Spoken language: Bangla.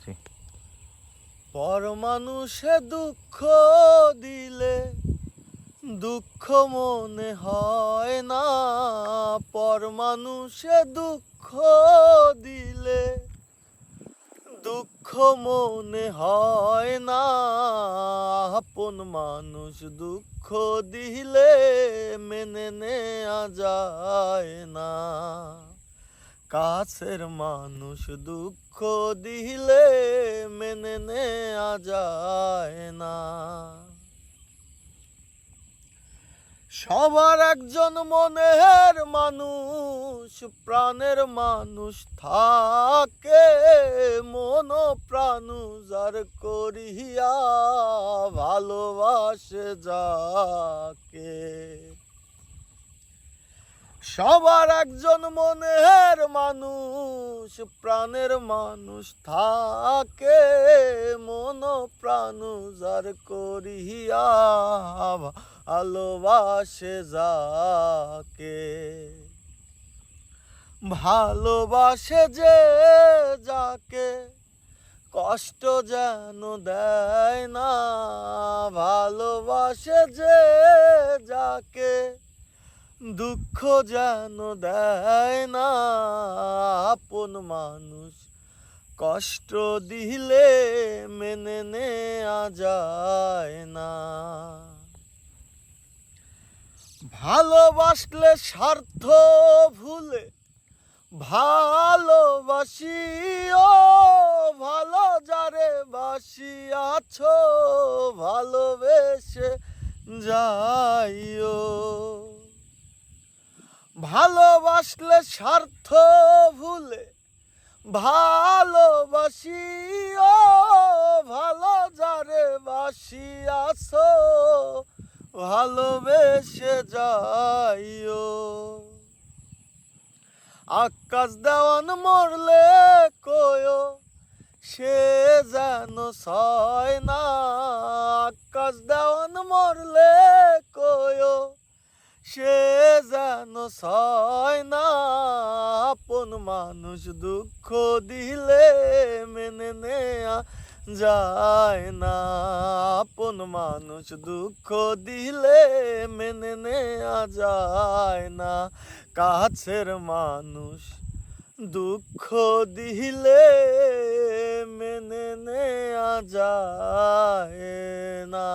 জি। পর মানুষে দুঃখ দিলে দুঃখ মনে হয় না, পর মানুষে দুঃখ দিলে দুঃখ মনে হয় না, আপন মানুষ দুঃখ দিলে মেনে নেয়া যায় না, কাছের মানুষ দুঃখ দিলে মেনে নেয়া যায় না। সবার একজন মনের মানুষ, প্রাণের মানুষ থাকে, মন প্রাণ যার করিয়া ভালোবাসে যাকে। সবার একজন মনের মানুষ, প্রাণের মানুষ থাকে, মন প্রাণ যার করিয়া ভালোবাসে যাকে। ভালোবাসে যে যাকে কষ্ট যেন দেয় না, ভালোবাসে যে যাকে দুঃখ যেন দেয় না, আপন মানুষ কষ্ট দিলে মেনে নেয়া যায় না। ভালোবাসলে স্বার্থ ভুলে ভালোবাসিও, ভালো যারে বাসিয়াছ ভালোবেসে যাইও। ভালোবাসলে স্বার্থ ভুলে ভালোবাসিও, ভালো যারে বাসিয়াছ ভালোবেসে যাইও। আকাশ দেওয়ান মরলে কয়ো সে যেন সয় না, আকাশ দেওয়ান মরলে কয়ো সে যেন সয় না, আপন মানুষ দুঃখ দিলে মেনে নেয়া যায় না, আপন মানুষ দুঃখ দিলে মেনে নেয়া যায় না, কাছের মানুষ দুঃখ দিলে মেনে নেয়া যায় না।